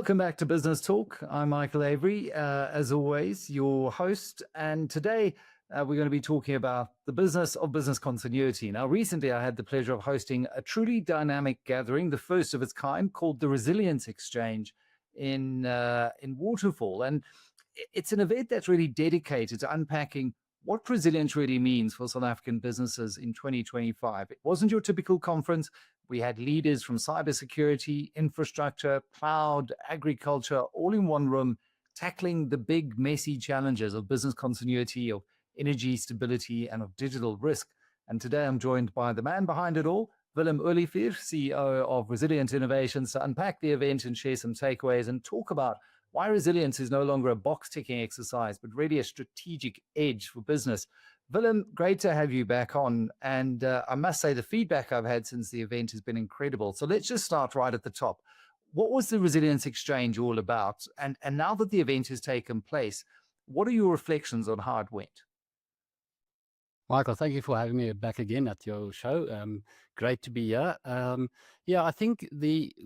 Welcome back to Business Talk. I'm Michael Avery, as always, your host. And today we're going to be talking about the business of business continuity. Now, recently I had the pleasure of hosting a truly dynamic gathering, the first of its kind, called the Resilience Exchange in Waterfall. And it's an event that's really dedicated to unpacking what resilience really means for South African businesses in 2025. It wasn't your typical conference. We had leaders from cybersecurity, infrastructure, cloud, agriculture, all in one room, tackling the big, messy challenges of business continuity, of energy stability, and of digital risk. And today I'm joined by the man behind it all, Willem Olivier, CEO of Resilient Innovations, to unpack the event and share some takeaways and talk about why resilience is no longer a box-ticking exercise, but really a strategic edge for business. Willem, great to have you back on. And I must say the feedback I've had since the event has been incredible. So let's just start right at the top. What was the Resilience Exchange all about? And now that the event has taken place, what are your reflections on how it went? Michael, thank you for having me back again at your show. Great to be here. Yeah, I think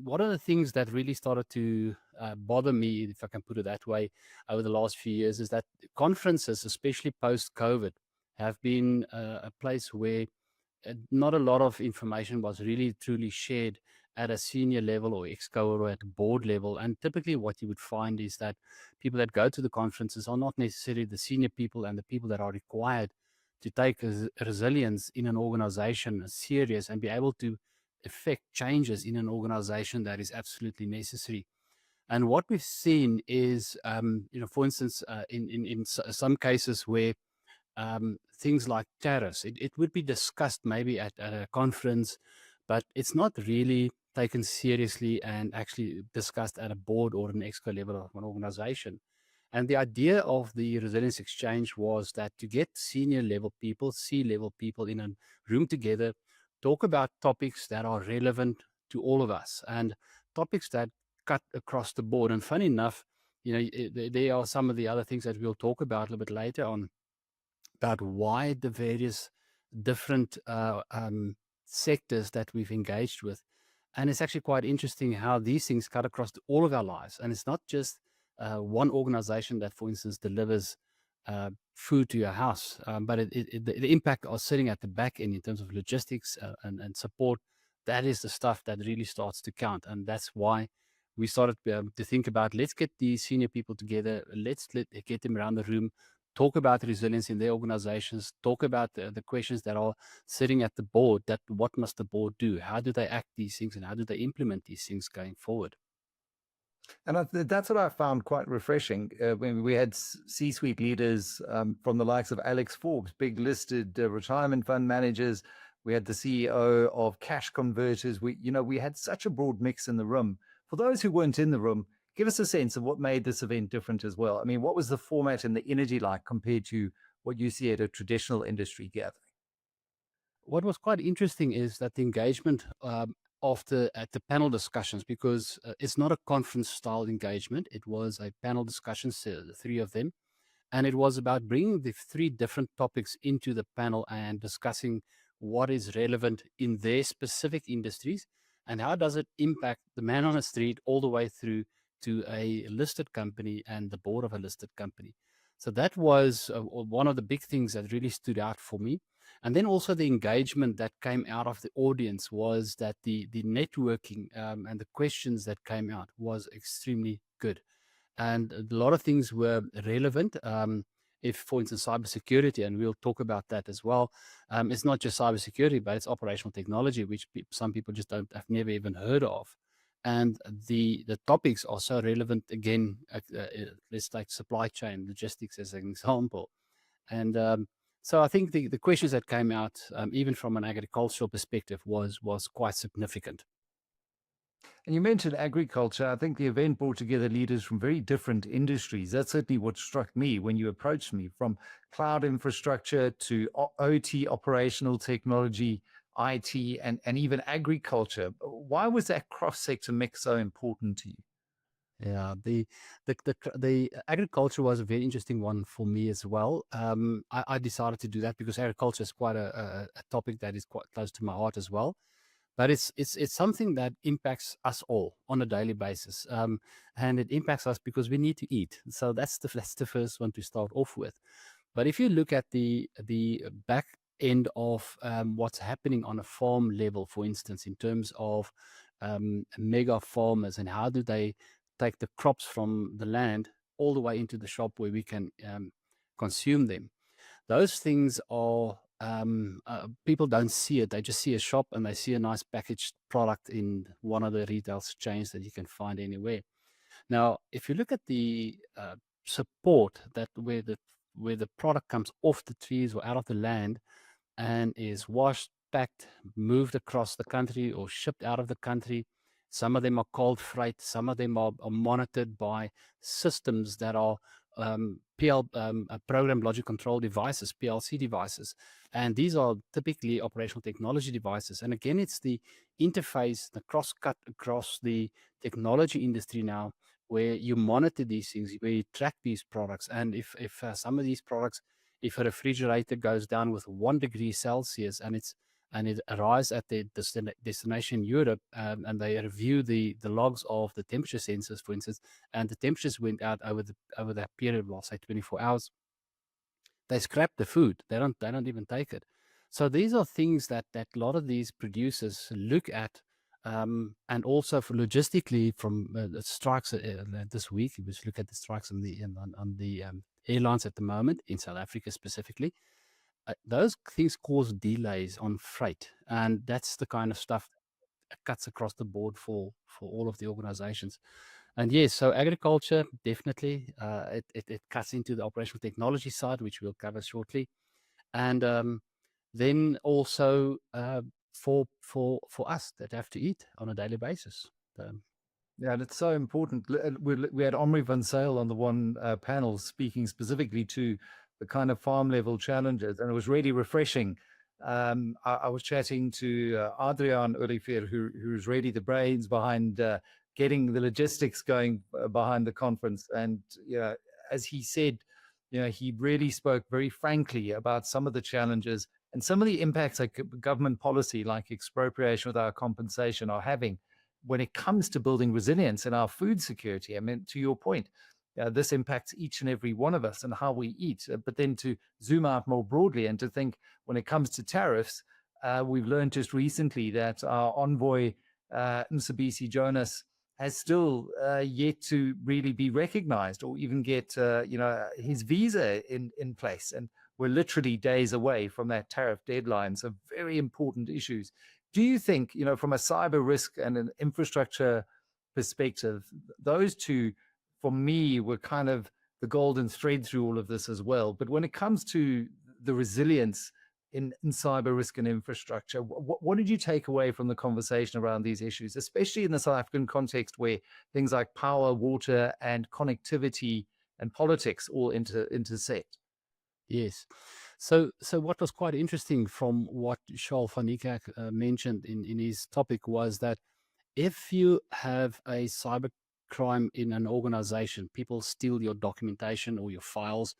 one of the things that really started to bother me, if I can put it that way, over the last few years is that conferences, especially post-COVID, have been a place where not a lot of information was really truly shared at a senior level or exco or at a board level. And typically what you would find is that people that go to the conferences are not necessarily the senior people and the people that are required to take resilience in an organization serious and be able to effect changes in an organization that is absolutely necessary. And what we've seen is, for instance, in some cases where things like tariffs, it would be discussed maybe at a conference, but it's not really taken seriously and actually discussed at a board or an exco level of an organization. And the idea of the Resilience Exchange was that to get senior level people, C-level people in a room together, talk about topics that are relevant to all of us and topics that cut across the board. And funny enough, there are some of the other things that we'll talk about a little bit later on about why the various different sectors that we've engaged with. And it's actually quite interesting how these things cut across all of our lives. And it's not just one organization that, for instance, delivers food to your house, but the impact of sitting at the back end in terms of logistics and support, that is the stuff that really starts to count. And that's why we started to think about, let's get these senior people together, let's get them around the room, talk about resilience in their organizations, talk about the questions that are sitting at the board, that what must the board do? How do they act these things and how do they implement these things going forward? And that's what I found quite refreshing. When we had C-suite leaders from the likes of Alex Forbes, big listed retirement fund managers. We had the CEO of Cash Converters. We had such a broad mix in the room. For those who weren't in the room, give us a sense of what made this event different as well. I mean, what was the format and the energy like compared to what you see at a traditional industry gathering? What was quite interesting is that the engagement at the panel discussions, because it's not a conference style engagement, it was a panel discussion, the three of them, and it was about bringing the three different topics into the panel and discussing what is relevant in their specific industries and how does it impact the man on the street all the way through to a listed company and the board of a listed company. So that was one of the big things that really stood out for me. And then also the engagement that came out of the audience was that the networking and the questions that came out was extremely good. And a lot of things were relevant. If, for instance, cybersecurity, and we'll talk about that as well, it's not just cybersecurity, but it's operational technology, which some people just have never even heard of. And the topics are so relevant. Again, let's take supply chain logistics as an example. And so I think the questions that came out, even from an agricultural perspective, was quite significant. And you mentioned agriculture. I think the event brought together leaders from very different industries. That's certainly what struck me when you approached me, from cloud infrastructure to OT, operational technology, IT, and even agriculture. Why was that cross-sector mix so important to you? Yeah, the agriculture was a very interesting one for me as well. I decided to do that because agriculture is quite a topic that is quite close to my heart as well. but it's something that impacts us all on a daily basis, and it impacts us because we need to eat. So that's the first one to start off with. But if you look at the back end of what's happening on a farm level, for instance, in terms of mega farmers and how do they take the crops from the land all the way into the shop where we can consume them. Those things are people don't see it. They just see a shop and they see a nice packaged product in one of the retail chains that you can find anywhere. Now, if you look at the support that where the product comes off the trees or out of the land and is washed, packed, moved across the country or shipped out of the country. Some of them are cold freight. Some of them are monitored by systems that are program logic control devices, PLC devices. And these are typically operational technology devices. And again, it's the interface, the cross cut across the technology industry now, where you monitor these things, where you track these products. And if some of these products, if a refrigerator goes down with 1 degree Celsius and it arrives at the destination Europe, and they review the logs of the temperature sensors, for instance, and the temperatures went out over that period, well, say 24 hours, they scrap the food. They don't even take it. So these are things that a lot of these producers look at, and also for logistically from the strikes this week. We look at the strikes on the airlines at the moment in South Africa specifically. Those things cause delays on freight, and that's the kind of stuff that cuts across the board for all of the organizations. And yes, so agriculture definitely it cuts into the operational technology side, which we'll cover shortly, and then also for us that have to eat on a daily basis. Um, Yeah, and it's so important. We had Omri van Sale on the one panel speaking specifically to the kind of farm level challenges, and it was really refreshing. I was chatting to Adrian Olivier, who's really the brains behind getting the logistics going behind the conference. And as he said, he really spoke very frankly about some of the challenges and some of the impacts like government policy, like expropriation without compensation, are having when it comes to building resilience in our food security. I mean, to your point, this impacts each and every one of us and how we eat. But then to zoom out more broadly and to think when it comes to tariffs, we've learned just recently that our envoy, Msebisi Jonas, has still yet to really be recognized or even get his visa in place. And we're literally days away from that tariff deadline. So very important issues. Do you think, from a cyber risk and an infrastructure perspective, those two, for me, were kind of the golden thread through all of this as well? But when it comes to the resilience in cyber risk and infrastructure, what did you take away from the conversation around these issues, especially in the South African context where things like power, water, and connectivity and politics all intersect? Yes. So what was quite interesting from what Charles van Niekerk mentioned in his topic was that if you have a cyber crime in an organization, people steal your documentation or your files,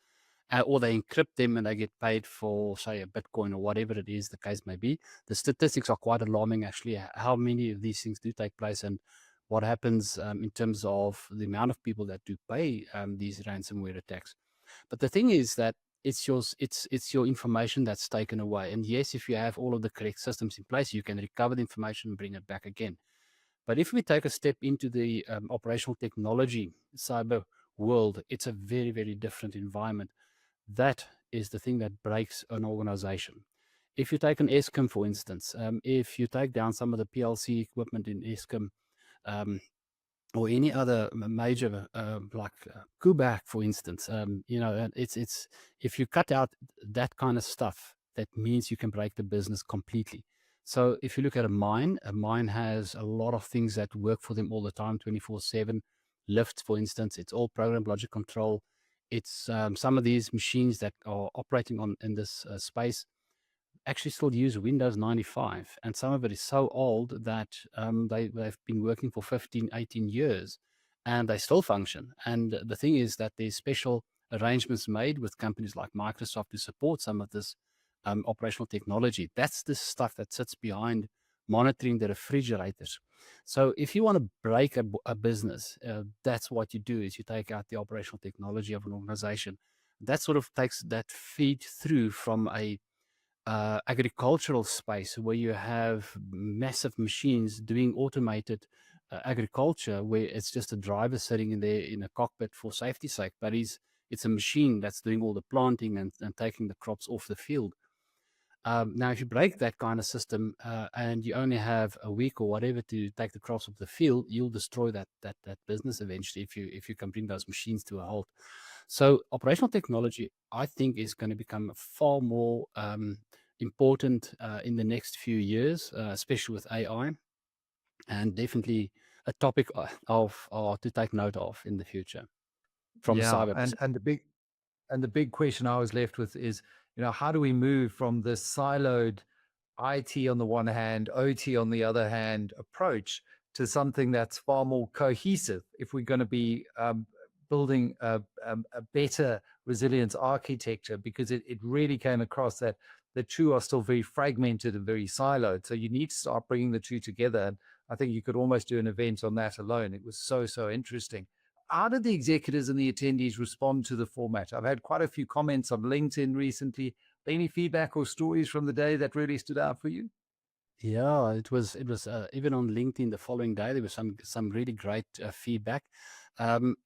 or they encrypt them and they get paid for, say, a Bitcoin or whatever it is the case may be. The statistics are quite alarming, actually, how many of these things do take place and what happens in terms of the amount of people that do pay these ransomware attacks. But the thing is that it's your information that's taken away. And yes, if you have all of the correct systems in place, you can recover the information and bring it back again. But if we take a step into the operational technology cyber world, it's a very, very different environment. That is the thing that breaks an organization. If you take an Eskom, for instance, if you take down some of the PLC equipment in Eskom, um, or any other major like Quebec, for instance, it's if you cut out that kind of stuff, that means you can break the business completely. So if you look at a mine has a lot of things that work for them all the time, 24/7. Lifts, for instance, it's all program logic control. It's some of these machines that are operating on in this space actually still use Windows 95. And some of it is so old that they've been working for 15, 18 years and they still function. And the thing is that there's special arrangements made with companies like Microsoft to support some of this operational technology. That's the stuff that sits behind monitoring the refrigerators. So if you want to break a business, that's what you do is you take out the operational technology of an organization. That sort of takes that feed through from a agricultural space where you have massive machines doing automated agriculture, where it's just a driver sitting in there in a cockpit for safety's sake, but it's a machine that's doing all the planting and taking the crops off the field. Now, if you break that kind of system and you only have a week or whatever to take the crops off the field, you'll destroy that business eventually if you can bring those machines to a halt. So, operational technology, I think, is going to become far more important in the next few years, especially with AI, and definitely a topic to take note of in the future from a Yeah, cyber perspective. and the big question I was left with is, how do we move from this siloed IT on the one hand, OT on the other hand approach to something that's far more cohesive if we're going to be building a better resilience architecture, because it really came across that the two are still very fragmented and very siloed. So you need to start bringing the two together. And I think you could almost do an event on that alone. It was so interesting. How did the executives and the attendees respond to the format? I've had quite a few comments on LinkedIn recently. Any feedback or stories from the day that really stood out for you? Yeah, it was even on LinkedIn the following day. There was some really great feedback.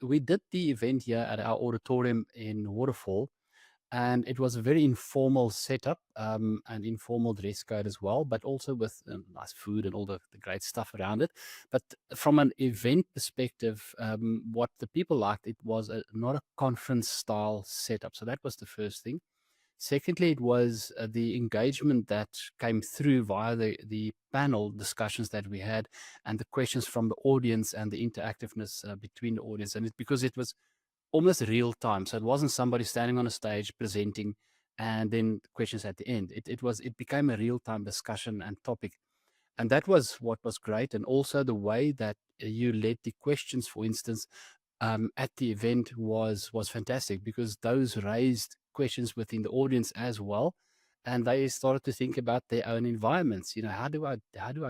We did the event here at our auditorium in Waterfall, and it was a very informal setup and informal dress code as well, but also with nice food and all the great stuff around it. But from an event perspective, what the people liked, it was not a conference style setup. So that was the first thing. Secondly, it was the engagement that came through via the panel discussions that we had and the questions from the audience and the interactiveness between the audience. And because it was almost real time. So it wasn't somebody standing on a stage presenting and then questions at the end. It became a real time discussion and topic. And that was what was great. And also the way that you led the questions, for instance, at the event was fantastic because those raised questions within the audience as well, and they started to think about their own environments. How do I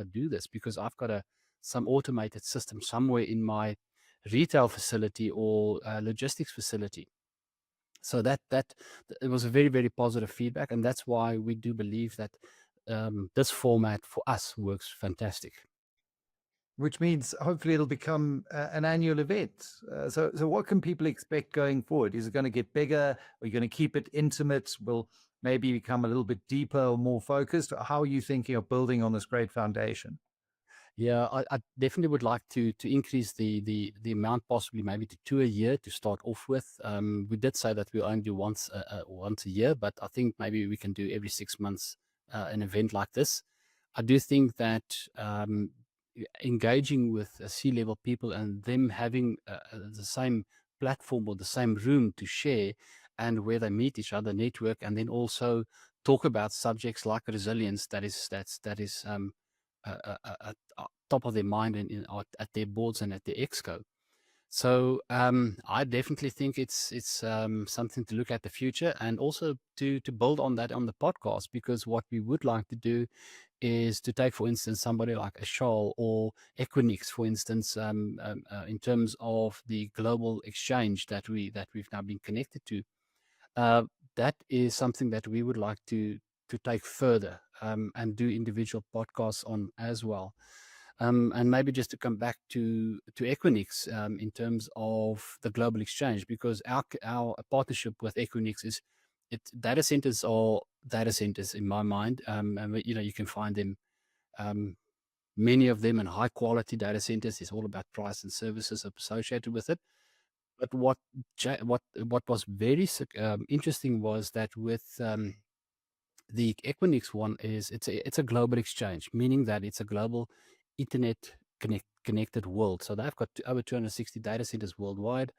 do this? Because I've got some automated system somewhere in my retail facility or logistics facility. So that it was a very very positive feedback, and that's why we do believe that this format for us works fantastic. Which means hopefully it'll become an annual event. So what can people expect going forward? Is it going to get bigger? Are you going to keep it intimate? Will maybe become a little bit deeper or more focused? How are you thinking of building on this great foundation? Yeah, I definitely would like to increase the amount, possibly maybe to two a year to start off with. We did say that we only do once a year, but I think maybe we can do every 6 months an event like this. I do think that engaging with C-level people and them having the same platform or the same room to share and where they meet each other, network, and then also talk about subjects like resilience that is top of their mind at their boards and at the exco. So I definitely think it's something to look at the future and also to build on that on the podcast, because what we would like to do is to take, for instance, somebody like a Shawl or Equinix, for instance, in terms of the global exchange that we've now been connected to. Uh, that is something that we would like to take further and do individual podcasts on as well. And maybe just to come back to Equinix in terms of the global exchange, because our partnership with Equinix is data centers are data centers in my mind, and you can find them, um, many of them in high quality data centers. It's all about price and services associated with it. But what was very interesting was that with the Equinix one is it's a global exchange, meaning that it's a global internet connected world. So they've got over 260 data centers worldwide.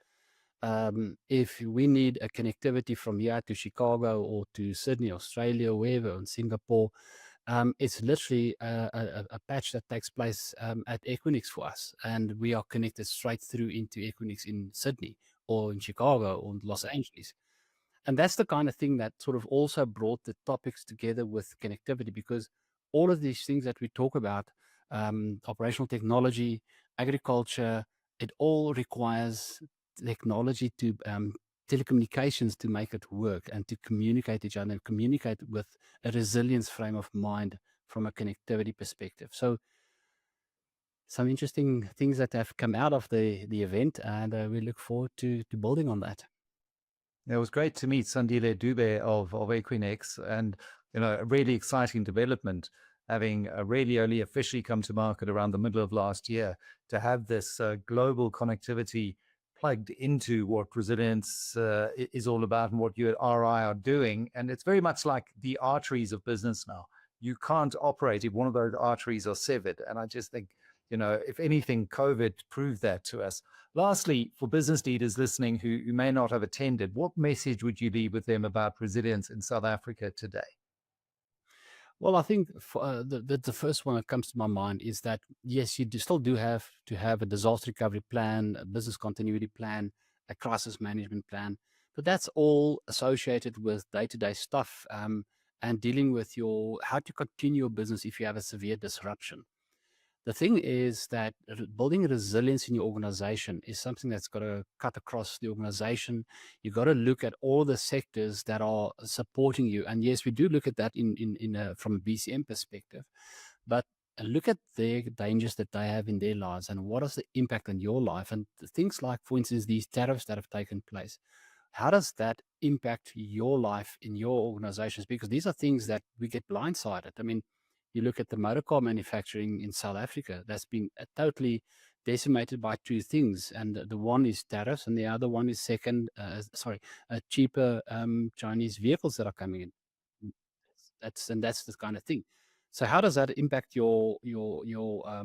If we need a connectivity from here to Chicago or to Sydney, Australia, wherever, in Singapore, it's literally a patch that takes place at Equinix for us, and we are connected straight through into Equinix in Sydney or in Chicago or Los Angeles. And that's the kind of thing that sort of also brought the topics together with connectivity, because all of these things that we talk about, operational technology, agriculture, it all requires technology to telecommunications to make it work and to communicate each other and communicate with a resilience frame of mind from a connectivity perspective. So some interesting things that have come out of the event, and we look forward to building on that. It was great to meet Sandile Dube of Equinex, and a really exciting development, having really only officially come to market around the middle of last year, to have this global connectivity plugged into what resilience is all about and what you at RI are doing. And it's very much like the arteries of business now. You can't operate if one of those arteries are severed. And I just think, if anything, COVID proved that to us. Lastly, for business leaders listening who may not have attended, what message would you leave with them about resilience in South Africa today? Well, I think the first one that comes to my mind is that, yes, you still do have to have a disaster recovery plan, a business continuity plan, a crisis management plan, but that's all associated with day-to-day stuff, and dealing with how to continue your business if you have a severe disruption. The thing is that building resilience in your organization is something that's got to cut across the organization. You got to look at all the sectors that are supporting you. And yes, we do look at that from a BCM perspective, but look at the dangers that they have in their lives and what is the impact on your life. And things like, for instance, these tariffs that have taken place. How does that impact your life in your organizations? Because these are things that we get blindsided. I mean, you look at the motor car manufacturing in South Africa, that's been totally decimated by two things. And the one is tariffs, and the other one is cheaper Chinese vehicles that are coming in. That's the kind of thing. So how does that impact your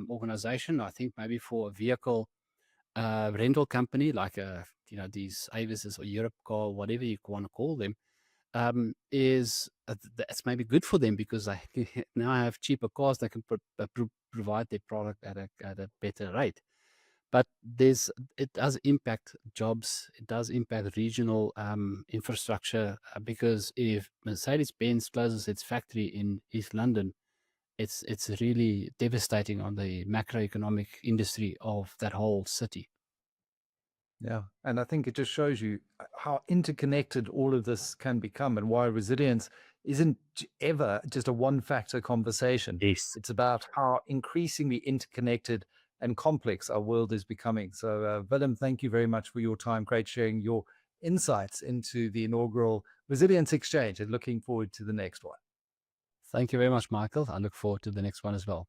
organization? I think maybe for a vehicle rental company like these Avises or Europe Car, whatever you want to call them, is that's maybe good for them because they now have cheaper cars that can provide their product at a better rate. But it does impact jobs. It does impact regional infrastructure because if Mercedes-Benz closes its factory in East London, it's really devastating on the macroeconomic industry of that whole city. Yeah. And I think it just shows you how interconnected all of this can become and why resilience isn't ever just a one factor conversation. Yes. It's about how increasingly interconnected and complex our world is becoming. So, Willem, thank you very much for your time. Great sharing your insights into the inaugural Resilience Exchange, and looking forward to the next one. Thank you very much, Michael. I look forward to the next one as well.